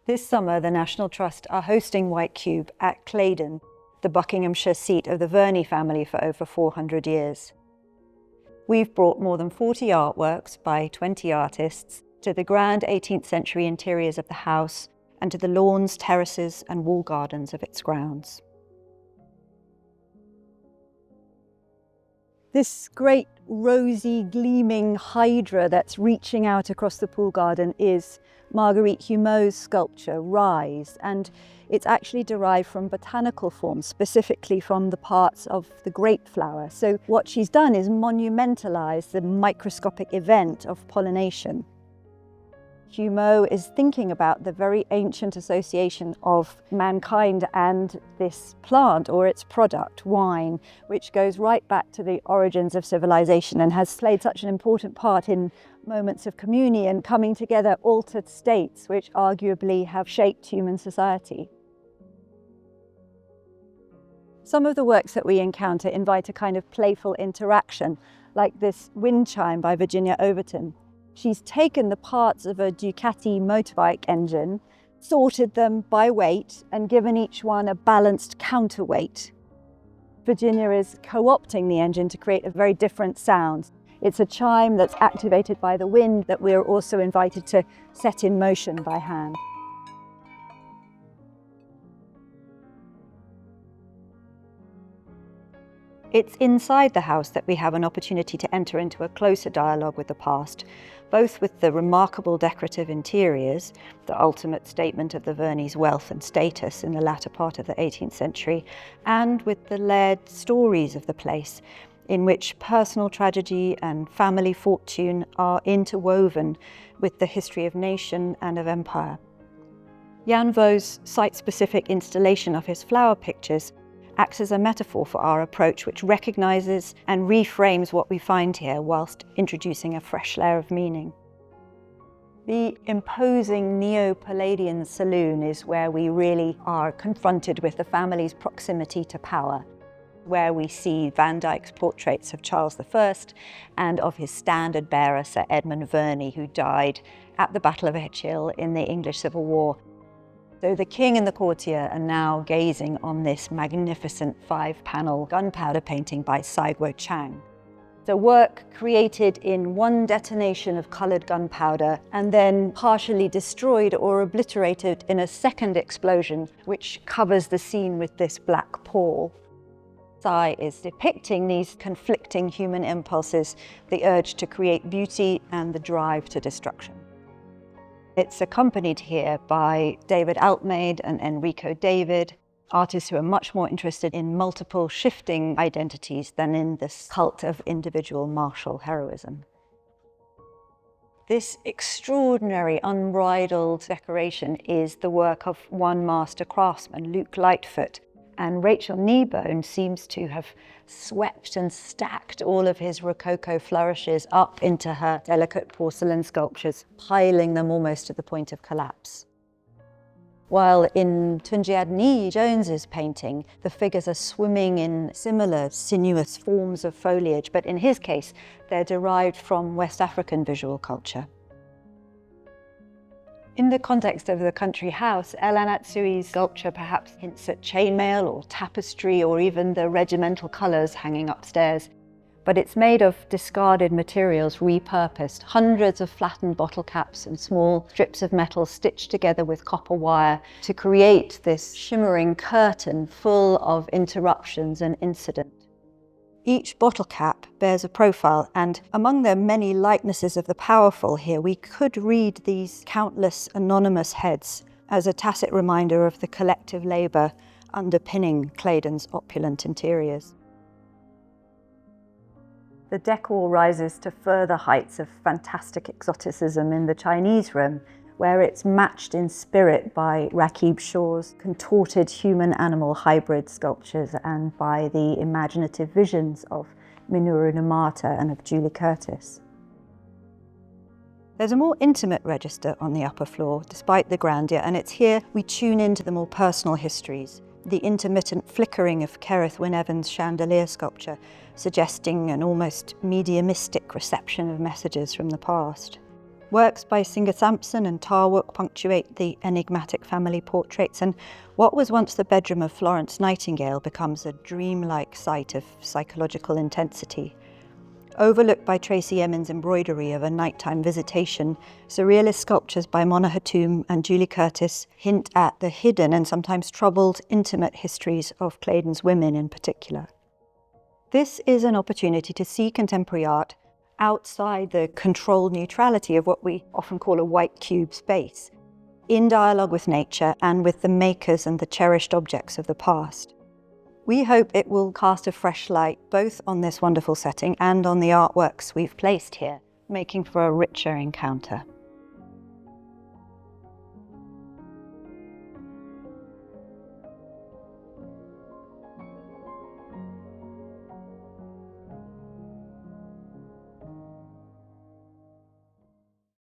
This summer, the National Trust are hosting White Cube at Claydon, the Buckinghamshire seat of the Verney family for over 400 years. We've brought more than 40 artworks by 20 artists to the grand 18th century interiors of the house and to the lawns, terraces and wall gardens of its grounds. This great rosy gleaming hydra that's reaching out across the pool garden is Marguerite Humeau's sculpture, Rise, and it's actually derived from botanical forms, specifically from the parts of the grape flower. So what she's done is monumentalize the microscopic event of pollination. Humeau is thinking about the very ancient association of mankind and this plant or its product, wine, which goes right back to the origins of civilization and has played such an important part in moments of communion, coming together altered states which arguably have shaped human society. Some of the works that we encounter invite a kind of playful interaction, like this wind chime by Virginia Overton. She's taken the parts of a Ducati motorbike engine, sorted them by weight, and given each one a balanced counterweight. Virginia is co-opting the engine to create a very different sound. It's a chime that's activated by the wind that we're also invited to set in motion by hand. It's inside the house that we have an opportunity to enter into a closer dialogue with the past, both with the remarkable decorative interiors, the ultimate statement of the Verneys' wealth and status in the latter part of the 18th century, and with the layered stories of the place, in which personal tragedy and family fortune are interwoven with the history of nation and of empire. Jan Vaux's site-specific installation of his flower pictures acts as a metaphor for our approach, which recognises and reframes what we find here whilst introducing a fresh layer of meaning. The imposing Neo-Palladian saloon is where we really are confronted with the family's proximity to power, where we see Van Dyck's portraits of Charles I and of his standard bearer, Sir Edmund Verney, who died at the Battle of Edge Hill in the English Civil War. So the king and the courtier are now gazing on this magnificent 5-panel gunpowder painting by Sai Guo Chang. The work created in one detonation of coloured gunpowder and then partially destroyed or obliterated in a second explosion, which covers the scene with this black pall. Sai is depicting these conflicting human impulses, the urge to create beauty and the drive to destruction. It's accompanied here by David Altmaid and Enrico David, artists who are much more interested in multiple shifting identities than in this cult of individual martial heroism. This extraordinary, unbridled decoration is the work of one master craftsman, Luke Lightfoot, and Rachel Kneebone seems to have swept and stacked all of his Rococo flourishes up into her delicate porcelain sculptures, piling them almost to the point of collapse. While in Tunji Jones's painting, the figures are swimming in similar sinuous forms of foliage, but in his case, they're derived from West African visual culture. In the context of the country house, Elan Atsui's sculpture perhaps hints at chainmail or tapestry or even the regimental colours hanging upstairs. But it's made of discarded materials repurposed, hundreds of flattened bottle caps and small strips of metal stitched together with copper wire to create this shimmering curtain full of interruptions and incident. Each bottle cap bears a profile, and among the many likenesses of the powerful here, we could read these countless anonymous heads as a tacit reminder of the collective labour underpinning Claydon's opulent interiors. The decor rises to further heights of fantastic exoticism in the Chinese room, where it's matched in spirit by Rakib Shaw's contorted human-animal hybrid sculptures and by the imaginative visions of Minoru Numata and of Julie Curtis. There's a more intimate register on the upper floor, despite the grandeur, and it's here we tune into the more personal histories, the intermittent flickering of Kerith Wynne-Evans' chandelier sculpture, suggesting an almost mediumistic reception of messages from the past. Works by Singer-Sampson and Tarwook punctuate the enigmatic family portraits, and what was once the bedroom of Florence Nightingale becomes a dreamlike site of psychological intensity. Overlooked by Tracy Emin's embroidery of a nighttime visitation, surrealist sculptures by Mona Hatoum and Julie Curtis hint at the hidden and sometimes troubled, intimate histories of Claydon's women in particular. This is an opportunity to see contemporary art outside the controlled neutrality of what we often call a white cube space, in dialogue with nature and with the makers and the cherished objects of the past. We hope it will cast a fresh light both on this wonderful setting and on the artworks we've placed here, making for a richer encounter.